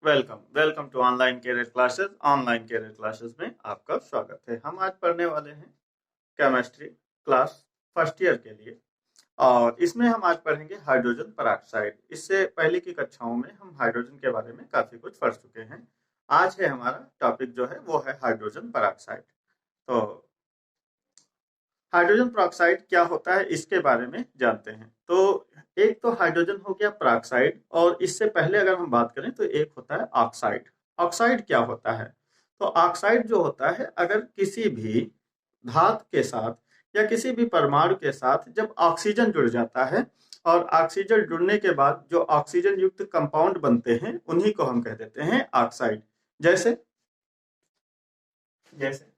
Welcome welcome to online career classes. Online career classes में आपका स्वागत है। हम आज पढ़ने वाले हैं केमिस्ट्री क्लास फर्स्ट ईयर के लिए, और इसमें हम आज पढ़ेंगे हाइड्रोजन पेरोक्साइड। इससे पहले की कक्षाओं में हम हाइड्रोजन के बारे में काफी कुछ पढ़ चुके हैं। आज है हमारा टॉपिक जो है वो है हाइड्रोजन पेरोक्साइड। तो हाइड्रोजन पेरोक्साइड क्या होता है इसके बारे में जानते हैं। तो एक तो हाइड्रोजन हो गया पेरोक्साइड, और इससे पहले अगर हम बात करें तो एक होता है ऑक्साइड। ऑक्साइड क्या होता है? तो ऑक्साइड जो होता है, अगर किसी भी धातु के साथ या किसी भी परमाणु के साथ जब ऑक्सीजन जुड़ जाता है, और ऑक्सीजन जुड़ने के बाद जो ऑक्सीजन युक्त कंपाउंड बनते हैं उन्हीं को हम कह देते हैं ऑक्साइड। जैसे जैसे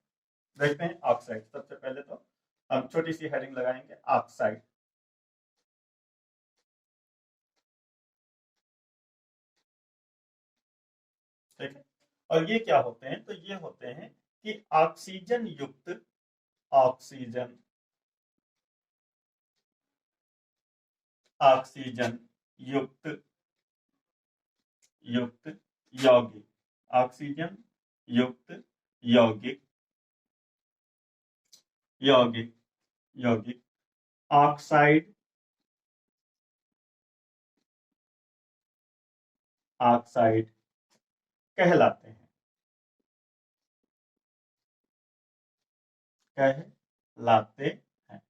देखते हैं ऑक्साइड। सबसे पहले तो हम छोटी सी हेडिंग लगाएंगे ऑक्साइड। ठीक है। और ये क्या होते हैं? तो ये होते हैं कि ऑक्सीजन युक्त ऑक्सीजन ऑक्सीजन युक्त युक्त यौगिक, ऑक्सीजन युक्त यौगिक यौगिक यौगिक ऑक्साइड ऑक्साइड कहलाते हैं। कहलाते हैं।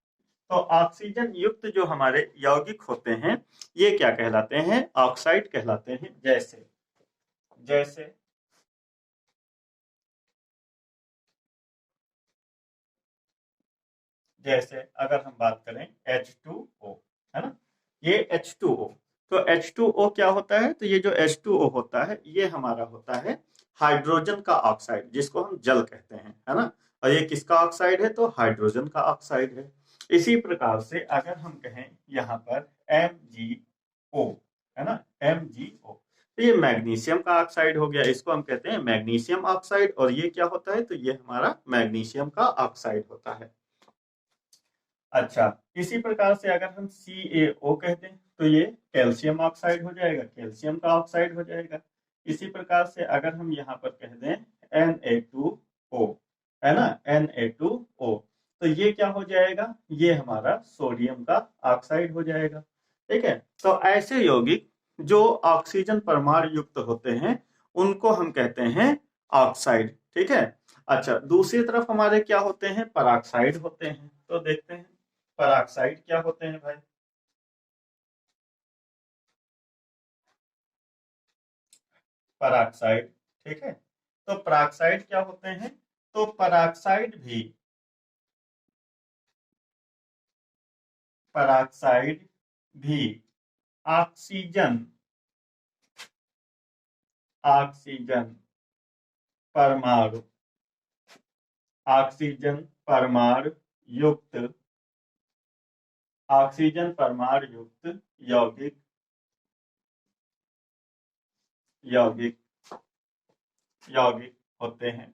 तो ऑक्सीजन युक्त जो हमारे यौगिक होते हैं ये क्या कहलाते हैं? ऑक्साइड कहलाते हैं। जैसे जैसे जैसे अगर हम बात करें H2O, है ना, ये H2O। तो H2O क्या होता है? तो ये जो H2O होता है ये हमारा होता है हाइड्रोजन का ऑक्साइड, जिसको हम जल कहते हैं, है ना। और ये किसका ऑक्साइड है? तो हाइड्रोजन का ऑक्साइड है। इसी प्रकार से अगर हम कहें यहाँ पर MgO, है ना, MgO, तो ये मैग्नीशियम का ऑक्साइड हो गया, इसको हम कहते हैं मैग्नीशियम ऑक्साइड। और ये क्या होता है? तो ये हमारा मैग्नीशियम का ऑक्साइड होता है। अच्छा, इसी प्रकार से अगर हम CaO कह दें तो ये कैल्शियम ऑक्साइड हो जाएगा, कैल्शियम का ऑक्साइड हो जाएगा। इसी प्रकार से अगर हम यहाँ पर कह दें Na2O, है ना, Na2O, तो ये क्या हो जाएगा? ये हमारा सोडियम का ऑक्साइड हो जाएगा। ठीक है। तो ऐसे यौगिक जो ऑक्सीजन परमाणु युक्त होते हैं उनको हम कहते हैं ऑक्साइड। ठीक है। अच्छा, दूसरी तरफ हमारे क्या होते हैं? पराक्साइड होते हैं। तो देखते हैं पराक्साइड क्या होते हैं भाई। पराक्साइड, ठीक है। तो पराक्साइड क्या होते हैं? तो पराक्साइड भी ऑक्सीजन ऑक्सीजन परमाणु ऑक्सीजन परमाणु युक्त ऑक्सीजन परमाणु युक्त यौगिक यौगिक यौगिक होते हैं।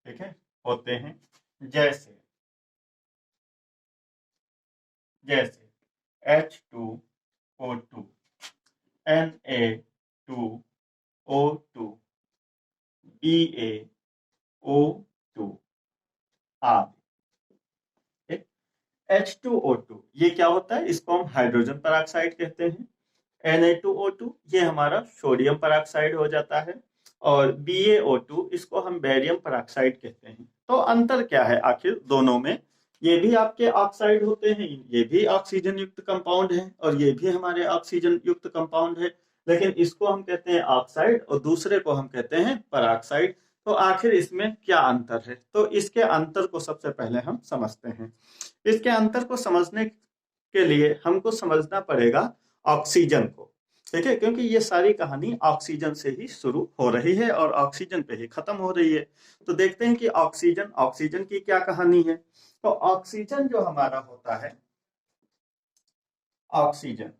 ठीक है, होते हैं। जैसे जैसे H2O2, Na2O2, BaO2 आदि। H2O2 ये क्या होता है? इसको हम हाइड्रोजन पेरोक्साइड कहते हैं। Na2O2 ये हमारा सोडियम पेरोक्साइड हो जाता है। और BaO2 इसको हम बेरियम पेरोक्साइड कहते हैं। तो अंतर क्या है आखिर दोनों में? ये भी आपके ऑक्साइड होते हैं, ये भी ऑक्सीजन युक्त कंपाउंड है, और ये भी हमारे ऑक्सीजन युक्त कंपाउंड है। लेकिन इसको हम कहते हैं ऑक्साइड और दूसरे को हम कहते हैं पेरोक्साइड। तो आखिर इसमें क्या अंतर है? तो इसके अंतर को सबसे पहले हम समझते हैं। इसके अंतर को समझने के लिए हमको समझना पड़ेगा ऑक्सीजन को। ठीक है, क्योंकि ये सारी कहानी ऑक्सीजन से ही शुरू हो रही है और ऑक्सीजन पे ही खत्म हो रही है। तो देखते हैं कि ऑक्सीजन ऑक्सीजन की क्या कहानी है। तो ऑक्सीजन जो हमारा होता है, ऑक्सीजन,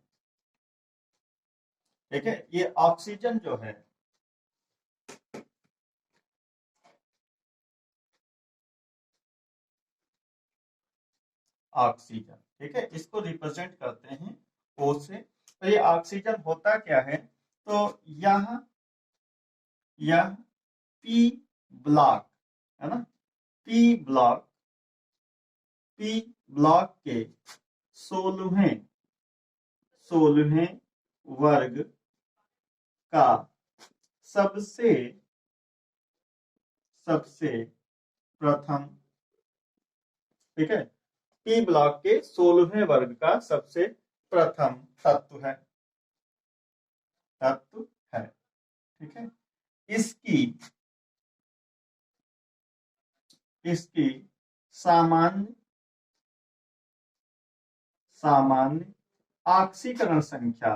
ठीक है, ये ऑक्सीजन जो है, ऑक्सीजन, ठीक है, इसको रिप्रेजेंट करते हैं O से। तो ये ऑक्सीजन होता क्या है, तो यह पी ब्लॉक है ना, पी ब्लॉक के 16वें वर्ग का सबसे प्रथम, ठीक है, पी ब्लॉक के 16वें वर्ग का सबसे प्रथम तत्व है, ठीक है। इसकी सामान्य ऑक्सीकरण संख्या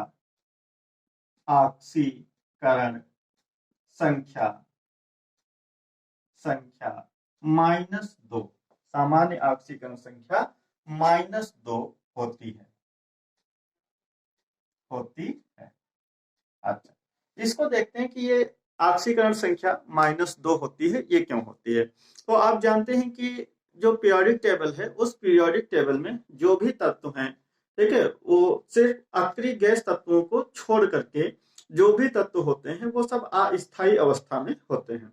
-2, सामान्य ऑक्सीकरण संख्या -2 होती है। अच्छा, इसको देखते हैं कि ये ऑक्सीकरण संख्या -2 होती है, ये क्यों होती है। तो आप जानते हैं कि जो पीरियोडिक टेबल है, उस पीरियोडिक टेबल में जो भी तत्व हैं, ठीक है, वो सिर्फ अक्रिय गैस तत्वों को छोड़ करके जो भी तत्व होते हैं वो सब अस्थायी अवस्था में होते हैं,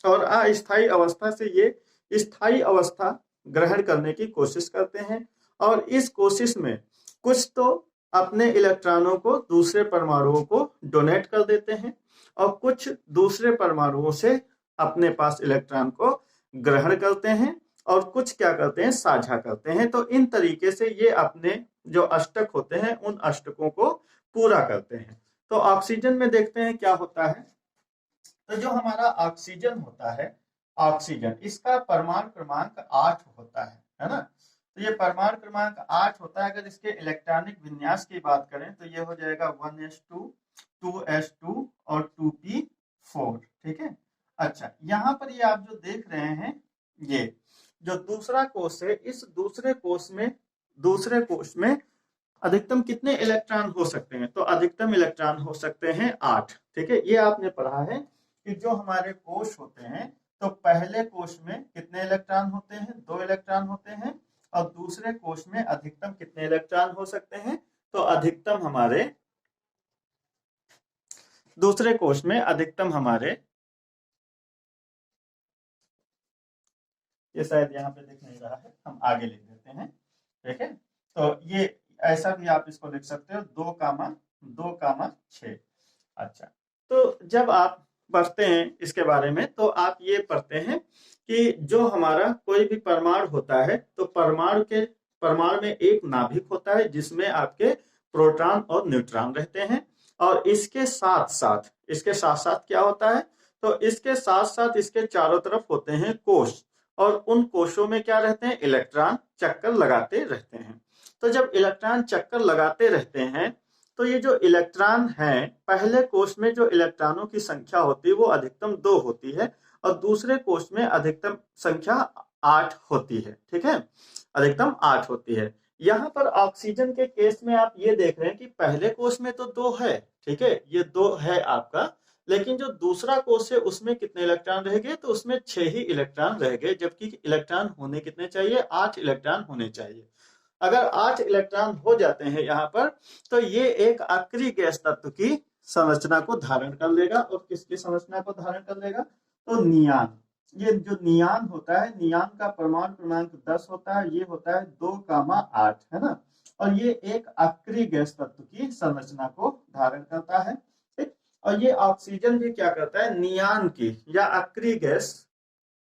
और अस्थायी अवस्था से ये स्थायी अवस्था ग्रहण करने की कोशिश करते हैं, और इस कोशिश में कुछ तो अपने इलेक्ट्रॉनों को दूसरे परमाणुओं को डोनेट कर देते हैं, और कुछ दूसरे परमाणुओं से अपने पास इलेक्ट्रॉन को ग्रहण करते हैं, और कुछ क्या करते हैं, साझा करते हैं। तो इन तरीके से ये अपने जो अष्टक होते हैं उन अष्टकों को पूरा करते हैं। तो ऑक्सीजन में देखते हैं क्या होता है। तो जो हमारा ऑक्सीजन होता है, ऑक्सीजन, इसका परमाणु क्रमांक 8 होता है ना। तो ये परमाणु क्रमांक 8 होता है। अगर इसके इलेक्ट्रॉनिक विन्यास की बात करें तो ये हो जाएगा 1s2 2s2 और 2p4, ठीक है। अच्छा, यहाँ पर ये आप जो देख रहे हैं, ये जो दूसरा कोष है, इस दूसरे कोष में अधिकतम कितने इलेक्ट्रॉन हो सकते हैं, तो अधिकतम इलेक्ट्रॉन हो सकते हैं 8, ठीक है। ये आपने पढ़ा है कि जो हमारे कोष होते हैं, तो पहले कोष में कितने इलेक्ट्रॉन होते हैं, 2 इलेक्ट्रॉन होते हैं, और दूसरे कोष में अधिकतम कितने इलेक्ट्रॉन हो सकते हैं, तो अधिकतम हमारे दूसरे कोष में अधिकतम हमारे, ये शायद यहाँ पे दिख नहीं रहा है, हम आगे लिख देते हैं, ठीक है। तो ये ऐसा भी आप इसको लिख सकते हो, 2,6। अच्छा, तो जब आप पढ़ते हैं इसके बारे में, तो आप ये पढ़ते हैं कि जो हमारा कोई भी परमाणु होता है, तो परमाणु में एक नाभिक होता है जिसमें आपके प्रोटॉन और न्यूट्रॉन रहते हैं, और इसके साथ साथ क्या होता है, तो इसके साथ साथ इसके चारों तरफ होते हैं कोष, और उन कोषों में क्या रहते हैं, इलेक्ट्रॉन चक्कर लगाते रहते हैं। तो जब इलेक्ट्रॉन चक्कर लगाते रहते हैं, तो ये जो इलेक्ट्रॉन है, पहले कोष में जो इलेक्ट्रॉनों की संख्या होती है वो अधिकतम 2 होती है, और दूसरे कोष में अधिकतम संख्या 8 होती है, ठीक है, अधिकतम 8 होती है। यहाँ पर ऑक्सीजन के केस में आप ये देख रहे हैं कि पहले कोष में तो 2 है, ठीक है, ये 2 है आपका, लेकिन जो दूसरा कोष है उसमें कितने इलेक्ट्रॉन रह गए, तो उसमें 6 ही इलेक्ट्रॉन रह गए, जबकि इलेक्ट्रॉन होने कितने चाहिए, 8 इलेक्ट्रॉन होने चाहिए। अगर 8 इलेक्ट्रॉन हो जाते हैं यहाँ पर, तो ये एक अक्रिय गैस तत्व की संरचना को धारण कर लेगा, और किसकी संरचना को धारण कर लेगा, तो नियान। ये जो नियान होता है, नियान का परमाणु क्रमांक 10 होता है, ये होता है 2,8, है ना, और ये एक अक्रिय गैस तत्व की संरचना को धारण करता है, ठीक। और ये ऑक्सीजन भी क्या करता है, नियान की या अक्रिय गैस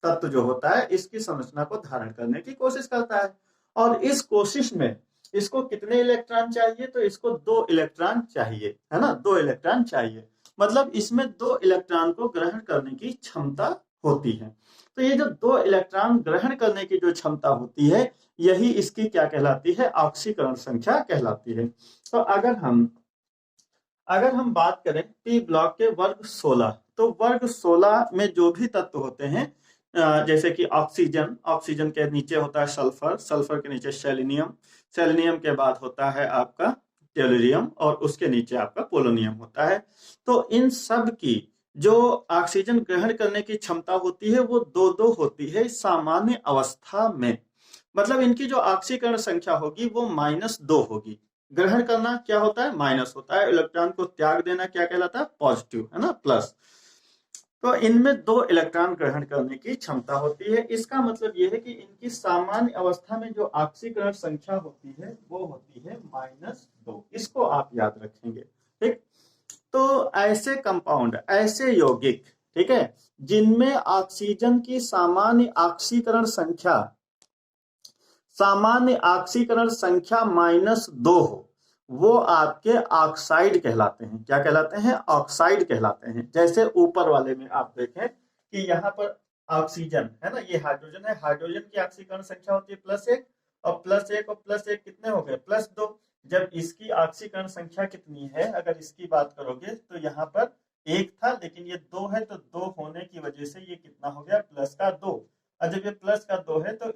तत्व जो होता है इसकी संरचना को धारण करने की कोशिश करता है, और इस कोशिश में इसको कितने इलेक्ट्रॉन चाहिए, तो इसको 2 इलेक्ट्रॉन चाहिए, है ना, 2 इलेक्ट्रॉन चाहिए, मतलब इसमें 2 इलेक्ट्रॉन को ग्रहण करने की क्षमता होती है। तो ये जो 2 इलेक्ट्रॉन ग्रहण करने की जो क्षमता होती है, यही इसकी क्या कहलाती है, ऑक्सीकरण संख्या कहलाती है। तो अगर हम बात करें पी ब्लॉक के वर्ग 16, तो वर्ग 16 में जो भी तत्व होते हैं, जैसे कि ऑक्सीजन के नीचे होता है सल्फर के नीचे सेलेनियम के बाद होता है आपका टेलुरियम, और उसके नीचे आपका पोलोनियम होता है। तो इन सब की जो ऑक्सीजन ग्रहण करने की क्षमता होती है वो 2-2 होती है सामान्य अवस्था में, मतलब इनकी जो ऑक्सीकरण संख्या होगी वो -2 होगी, ग्रहण करना क्या होता है, माइनस होता है, इलेक्ट्रॉन को त्याग देना क्या कहलाता है, पॉजिटिव, है ना, प्लस। तो इनमें 2 इलेक्ट्रॉन ग्रहण करने की क्षमता होती है। इसका मतलब यह है कि इनकी सामान्य अवस्था में जो ऑक्सीकरण संख्या होती है वो होती है -2। इसको आप याद रखेंगे, ठीक। तो ऐसे कंपाउंड, ऐसे यौगिक, ठीक है, जिनमें ऑक्सीजन की सामान्य ऑक्सीकरण संख्या -2 हो, वो आपके ऑक्साइड कहलाते हैं। क्या कहलाते हैं, ऑक्साइड कहलाते हैं। जैसे ऊपर वाले में आप देखें कि यहाँ पर ऑक्सीजन है ना, ये हाइड्रोजन है, हाइड्रोजन की ऑक्सीकरण संख्या होती है +1, और +1 और +1 कितने हो गए, +2। जब इसकी ऑक्सीकरण संख्या कितनी है, अगर इसकी बात करोगे तो यहाँ पर 1 था, लेकिन ये 2 है, तो 2 होने की वजह से ये कितना हो गया, +2। और जब ये +2 है तो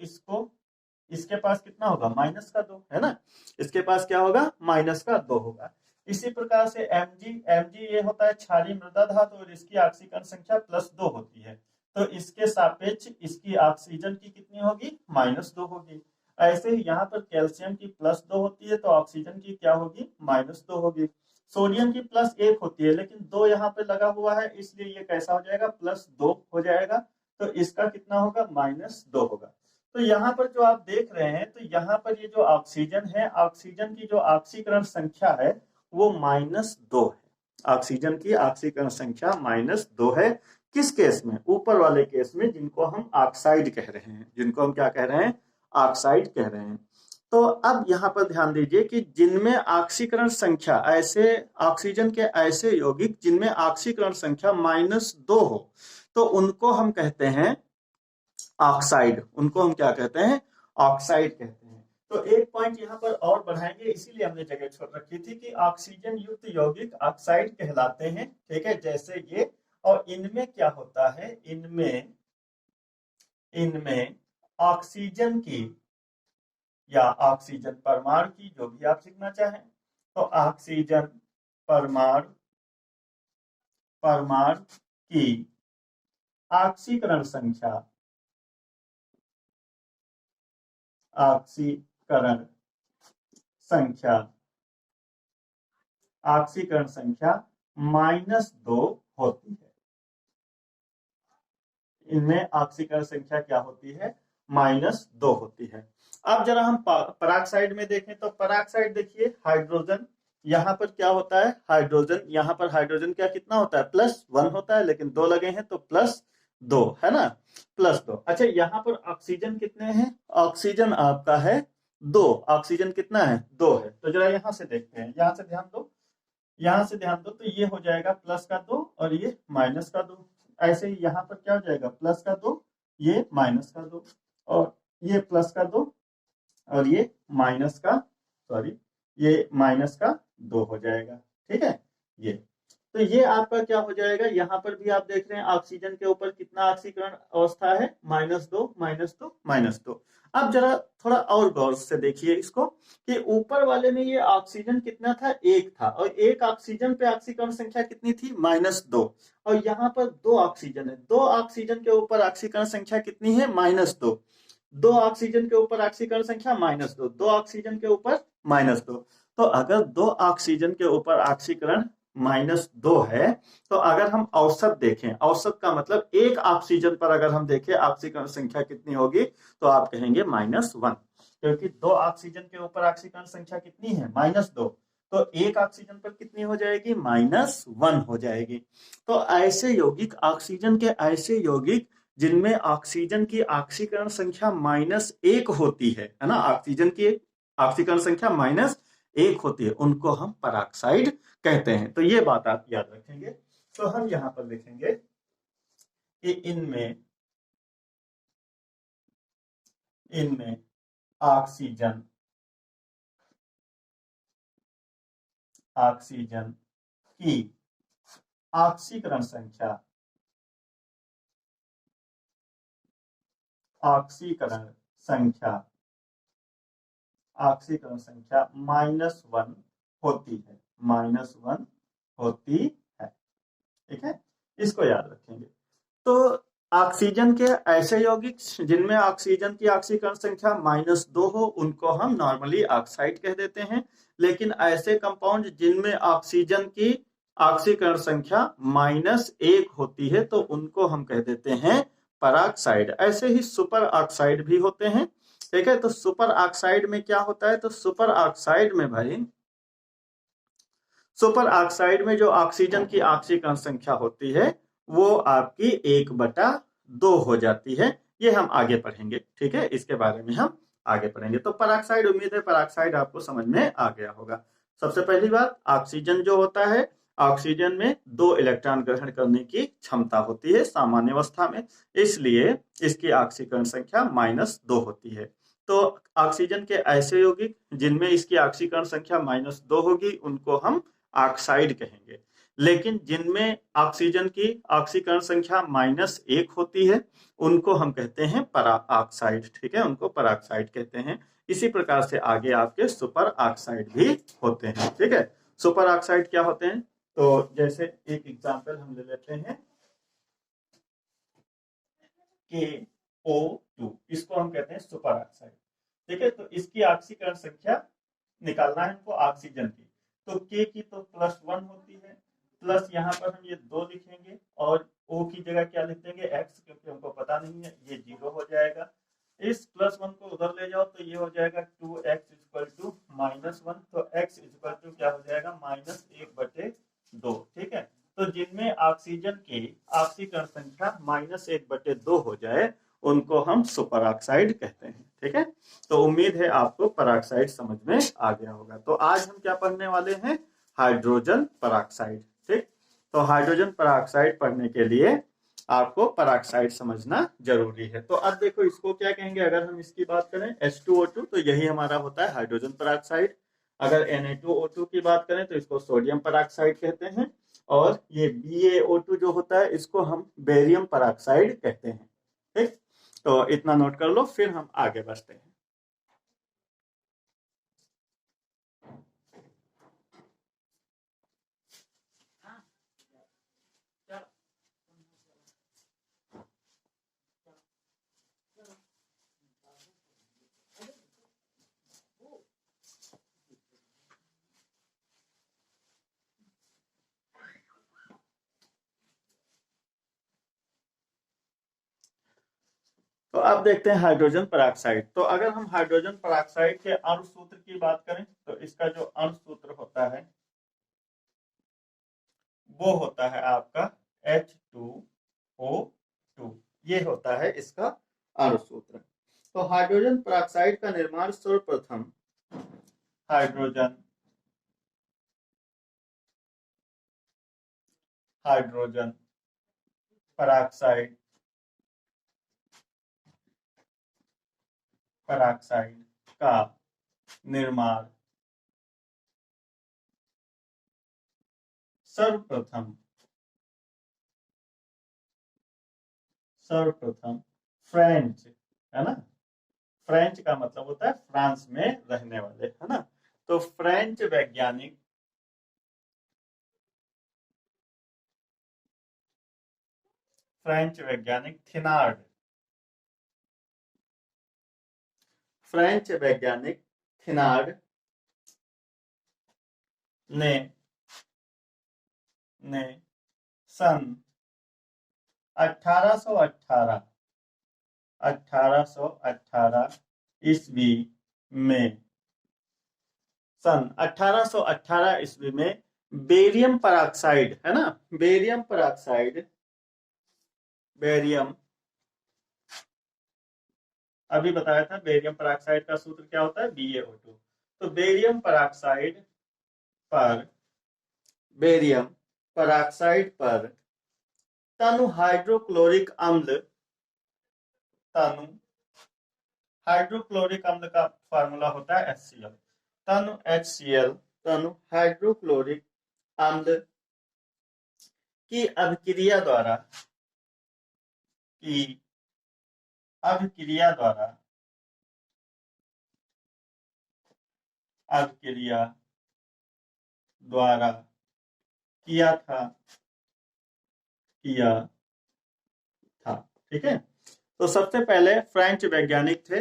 इसके पास कितना होगा, -2, है ना। इसके पास क्या होगा, -2 होगा। इसी प्रकार से Mg ये होता है क्षारीय मृदा धातु, और इसकी ऑक्सीकरण संख्या +2 होती है। तो इसके सापेक्ष इसकी ऑक्सीजन की कितनी होगी, -2 होगी। ऐसे ही यहाँ पर कैल्शियम की +2 होती है, तो ऑक्सीजन की क्या होगी, -2 होगी। सोडियम की +1 होती है, लेकिन 2 यहाँ पे लगा हुआ है, इसलिए ये कैसा हो जाएगा, +2 हो जाएगा। तो इसका कितना होगा, -2 होगा। तो यहाँ पर जो आप देख रहे हैं, तो यहाँ पर ये जो ऑक्सीजन है, ऑक्सीजन की जो ऑक्सीकरण संख्या है वो -2 है। ऑक्सीजन की ऑक्सीकरण संख्या -2 है। किस केस में, ऊपर वाले केस में, जिनको हम ऑक्साइड कह रहे हैं, जिनको हम क्या कह रहे हैं, ऑक्साइड कह रहे हैं। तो अब यहाँ पर ध्यान दीजिए कि जिनमें ऑक्सीकरण संख्या, ऐसे ऑक्सीजन के ऐसे यौगिक जिनमें ऑक्सीकरण संख्या -2 हो, तो उनको हम कहते हैं ऑक्साइड। उनको हम क्या कहते हैं, ऑक्साइड कहते हैं। तो एक पॉइंट यहाँ पर और बढ़ाएंगे, इसीलिए हमने जगह छोड़ रखी थी कि ऑक्सीजन युक्त यौगिक ऑक्साइड कहलाते हैं, ठीक है, जैसे ये। और इनमें क्या होता है, इनमें इनमें ऑक्सीजन की या ऑक्सीजन परमाणु की, जो भी आप सीखना चाहें, तो ऑक्सीजन परमाणु परमाणु की ऑक्सीकरण संख्या, ऑक्सीकरण संख्या ऑक्सीकरण संख्या -2 होती है। इनमें ऑक्सीकरण संख्या क्या होती है, -2 होती है। अब जरा हम पराक्साइड में देखें, तो पराक्साइड देखिए, हाइड्रोजन यहाँ पर क्या होता है, हाइड्रोजन, यहाँ पर हाइड्रोजन क्या कितना होता है, +1 होता है, लेकिन 2 लगे हैं तो +2, है ना, +2। अच्छा, यहाँ पर ऑक्सीजन कितने हैं, ऑक्सीजन आपका है 2। ऑक्सीजन कितना है, 2 है। तो जरा यहाँ से देखते हैं, यहाँ से ध्यान दो, यहाँ से ध्यान दो, तो ये हो जाएगा +2 और ये -2। ऐसे ही यहाँ पर क्या हो जाएगा, +2, ये -2, और ये +2 और ये सॉरी, ये -2 हो जाएगा, ठीक है। ये तो ये आपका क्या हो जाएगा, यहाँ पर भी आप देख रहे हैं ऑक्सीजन के ऊपर कितना ऑक्सीकरण अवस्था है, -2, -2, -2। अब जरा थोड़ा और गौर से देखिए इसको, कि ऊपर वाले में ये ऑक्सीजन कितना था, 1 था, और एक ऑक्सीजन पे ऑक्सीकरण संख्या कितनी थी, -2। और यहाँ पर 2 ऑक्सीजन है, 2 ऑक्सीजन के ऊपर ऑक्सीकरण संख्या कितनी है, -2। 2 ऑक्सीजन के ऊपर ऑक्सीकरण संख्या -2, 2 ऑक्सीजन के ऊपर -2। तो अगर 2 ऑक्सीजन के ऊपर ऑक्सीकरण -2 है, तो अगर हम औसत देखें, औसत का मतलब एक ऑक्सीजन पर अगर हम देखें ऑक्सीकरण संख्या कितनी होगी, तो आप कहेंगे -1, क्योंकि 2 ऑक्सीजन के ऊपर ऑक्सीकरण संख्या कितनी है, -2। तो एक ऑक्सीजन पर कितनी हो जाएगी, -1 हो जाएगी। तो ऐसे यौगिक, ऑक्सीजन के ऐसे यौगिक जिनमें ऑक्सीजन की ऑक्सीकरण संख्या -1 होती है ना, ऑक्सीजन की ऑक्सीकरण संख्या -1 होती है, उनको हम पराक्साइड कहते हैं। तो ये बात आप याद रखेंगे। तो हम यहां पर लिखेंगे कि इनमें इनमें ऑक्सीजन ऑक्सीजन की ऑक्सीकरण संख्या ऑक्सीकरण संख्या ऑक्सीकरण संख्या -1 होती है, -1 होती है, ठीक है। इसको याद रखेंगे। तो ऑक्सीजन के ऐसे यौगिक जिनमें ऑक्सीजन की ऑक्सीकरण संख्या -2 हो उनको हम नॉर्मली ऑक्साइड कह देते हैं, लेकिन ऐसे कंपाउंड जिनमें ऑक्सीजन की ऑक्सीकरण संख्या -1 होती है तो उनको हम कह देते हैं पराक्साइड। ऐसे ही सुपर ऑक्साइड भी होते हैं। ठीक है, तो सुपर ऑक्साइड में क्या होता है, तो सुपर ऑक्साइड में भाई, सुपर ऑक्साइड में जो ऑक्सीजन की ऑक्सीकरण संख्या होती है वो आपकी 1/2 हो जाती है। ये हम आगे पढ़ेंगे, ठीक है, इसके बारे में हम आगे पढ़ेंगे। तो पराक्साइड, उम्मीद है पराक्साइड आपको समझ में आ गया होगा। सबसे पहली बात, ऑक्सीजन जो होता है, ऑक्सीजन में 2 इलेक्ट्रॉन ग्रहण करने की क्षमता होती है सामान्य अवस्था में, इसलिए इसकी ऑक्सीकरण संख्या -2 होती है। तो ऑक्सीजन के ऐसे यौगिक जिनमें इसकी ऑक्सीकरण संख्या -2 होगी उनको हम ऑक्साइड कहेंगे, लेकिन जिनमें ऑक्सीजन की ऑक्सीकरण संख्या -1 होती है उनको हम कहते हैं परा ऑक्साइड। ठीक है, उनको पराक्साइड कहते हैं। इसी प्रकार से आगे आपके सुपर ऑक्साइड भी होते हैं। ठीक है, सुपर ऑक्साइड क्या होते हैं, तो जैसे एक एग्जांपल हम ले लेते हैं, KO2, इसको हम कहते हैं सुपर ऑक्साइड। ठीक है, तो इसकी ऑक्सीकरण संख्या निकालना है हमको ऑक्सीजन की, तो K की तो +1 होती है, प्लस यहाँ पर हम ये 2 लिखेंगे और O की जगह क्या लिख देंगे, X, क्योंकि हमको पता नहीं है, ये 0 हो जाएगा। इस +1 को उधर ले जाओ तो ये हो जाएगा 2x = -1, तो x = क्या हो जाएगा, -1/2। ठीक है, तो जिनमें ऑक्सीजन की ऑक्सीकरण संख्या -1/2 हो जाए उनको हम सुपर ऑक्साइड कहते हैं। ठीक है, तो उम्मीद है आपको पराक्साइड समझ में आ गया होगा। तो आज हम क्या पढ़ने वाले हैं, हाइड्रोजन पराक्साइड। ठीक, तो हाइड्रोजन पराक्साइड पढ़ने के लिए आपको पराक्साइड समझना जरूरी है। तो अब देखो इसको क्या कहेंगे, अगर हम इसकी बात करें H2O2 तो यही हमारा होता है हाइड्रोजन पराक्साइड। अगर Na2O2 की बात करें तो इसको सोडियम पराक्साइड कहते हैं, और ये BaO2 जो होता है इसको हम बेरियम पराक्साइड कहते हैं। ठीक, तो इतना नोट कर लो, फिर हम आगे बढ़ते हैं। तो अब देखते हैं हाइड्रोजन पराक्साइड। तो अगर हम हाइड्रोजन पराक्साइड के अणु सूत्र की बात करें तो इसका जो अणु सूत्र होता है वो होता है आपका H2O2, ये होता है इसका अणु सूत्र। तो हाइड्रोजन पराक्साइड का निर्माण सर्वप्रथम हाइड्रोजन हाइड्रोजन पराक्साइड पराक्साइड का निर्माण सर्वप्रथम फ्रेंच, है ना, फ्रेंच का मतलब होता है फ्रांस में रहने वाले, है ना, तो फ्रेंच वैज्ञानिक थिनार्ड, फ्रेंच वैज्ञानिक थिनार्ड ने ने सन 1818 ईस्वी में, सन 1818 ईस्वी में बेरियम पराक्साइड, है ना, बेरियम पराक्साइड, बेरियम, अभी बताया था बेरियम पराक्साइड का सूत्र क्या होता है, BaO2। तो पर बेरियम पराक्साइड पर तनु हाइड्रोक्लोरिक अम्ल, तनु हाइड्रोक्लोरिक अम्ल का फार्मूला होता है HCl, तनु HCl, तनु हाइड्रोक्लोरिक अम्ल की अभिक्रिया द्वारा, की अभिक्रिया द्वारा, अभिक्रिया द्वारा किया था, ठीक है। तो सबसे पहले फ्रेंच वैज्ञानिक थे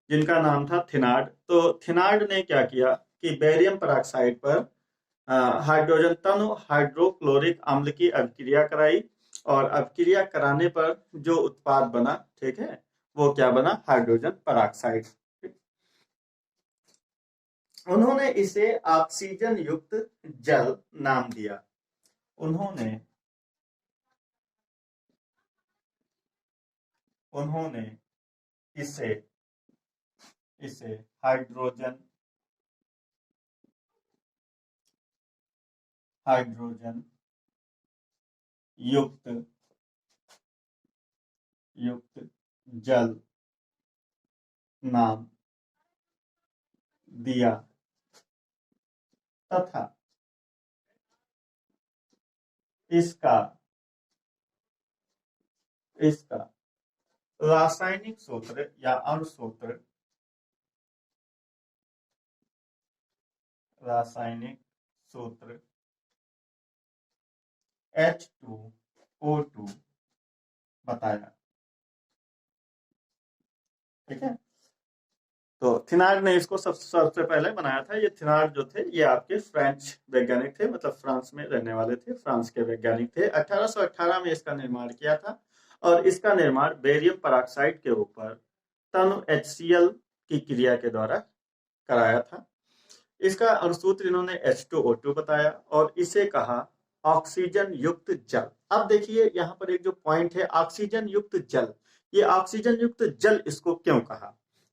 जिनका नाम था थिनार्ड। तो थिनार्ड ने क्या किया कि बेरियम पेरोक्साइड पर हाइड्रोजन तनु हाइड्रोक्लोरिक अम्ल की अभिक्रिया कराई, और अभिक्रिया कराने पर जो उत्पाद बना, ठीक है, वो क्या बना, हाइड्रोजन पेरोक्साइड। उन्होंने इसे ऑक्सीजन युक्त जल नाम दिया। उन्होंने उन्होंने इसे इसे हाइड्रोजन हाइड्रोजन युक्त युक्त जल नाम दिया तथा इसका इसका रासायनिक सूत्र या अणुसूत्र रासायनिक सूत्र H2O2 बताया। ठीक है। तो थिनार्ड ने इसको सबसे पहले बनाया था। ये थिनार्ड जो थे ये आपके फ्रेंच वैज्ञानिक थे, मतलब फ्रांस में रहने वाले थे, फ्रांस के वैज्ञानिक थे। 1818 में इसका निर्माण किया था, और इसका निर्माण बेरियम पेरोक्साइड के ऊपर तनु HCl की क्रिया के द्वारा कराया था। इसका अणुसूत्र इन्होंने H2O2 बताया, और इसे कहा ऑक्सीजन युक्त जल। अब देखिए यहाँ पर एक जो पॉइंट है, ऑक्सीजन युक्त जल, ये ऑक्सीजन युक्त जल इसको क्यों कहा,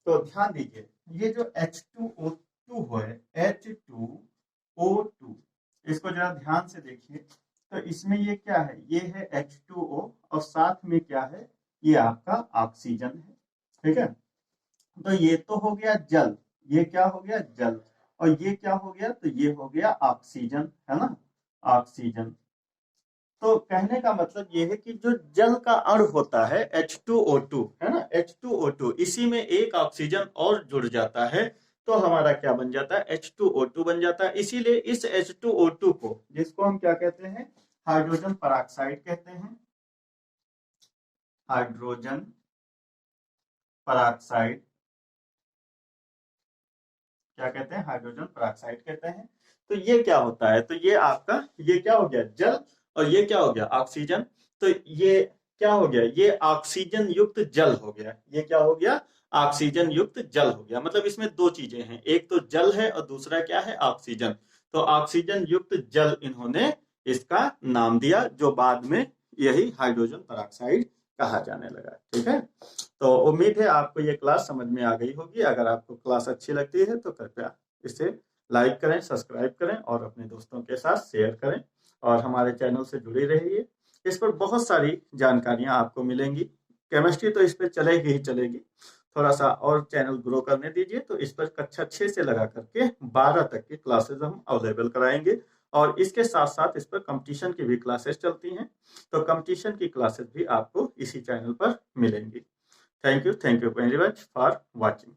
तो ध्यान दीजिए, ये जो H2O2 है, H2O2, इसको जरा ध्यान से देखिए, तो इसमें ये क्या है, ये है H2O, और साथ में क्या है, ये आपका ऑक्सीजन है। ठीक है। तो ये तो हो गया जल, ये क्या हो गया, जल, और ये क्या हो गया, तो ये हो गया ऑक्सीजन, है ना, ऑक्सीजन। तो कहने का मतलब ये है कि जो जल का अणु होता है H2O2, है ना, H2O2, इसी में एक ऑक्सीजन और जुड़ जाता है, तो हमारा क्या बन जाता है, H2O2 बन जाता है। इसीलिए इस H2O2 को, जिसको हम क्या कहते हैं, हाइड्रोजन पेरोक्साइड कहते हैं, हाइड्रोजन पेरोक्साइड क्या कहते हैं, हाइड्रोजन पेरोक्साइड कहते हैं। तो ये क्या होता है, तो ये आपका, ये क्या हो गया, जल, और ये क्या हो गया, ऑक्सीजन। तो ये क्या हो गया, ये ऑक्सीजन युक्त जल हो गया। ये क्या हो गया, ऑक्सीजन युक्त जल हो गया। मतलब इसमें दो चीजें हैं, एक तो जल है और दूसरा क्या है, ऑक्सीजन। तो ऑक्सीजन युक्त जल इन्होंने इसका नाम दिया, जो बाद में यही हाइड्रोजन पेरोक्साइड कहा जाने लगा। ठीक है। तो उम्मीद है आपको ये क्लास समझ में आ गई होगी। अगर आपको क्लास अच्छी लगती है तो कृपया इसे लाइक करें, सब्सक्राइब करें, और अपने दोस्तों के साथ शेयर करें, और हमारे चैनल से जुड़े रहिए। इस पर बहुत सारी जानकारियां आपको मिलेंगी। केमिस्ट्री तो इस पर चलेगी ही चलेगी, थोड़ा सा और चैनल ग्रो करने दीजिए, तो इस पर कक्षा 6 से लगा करके 12 तक की क्लासेस हम अवेलेबल कराएंगे, और इसके साथ साथ इस पर कंपटीशन की भी क्लासेस चलती हैं, तो कंपटीशन की क्लासेस भी आपको इसी चैनल पर मिलेंगी। Thank you very much for watching.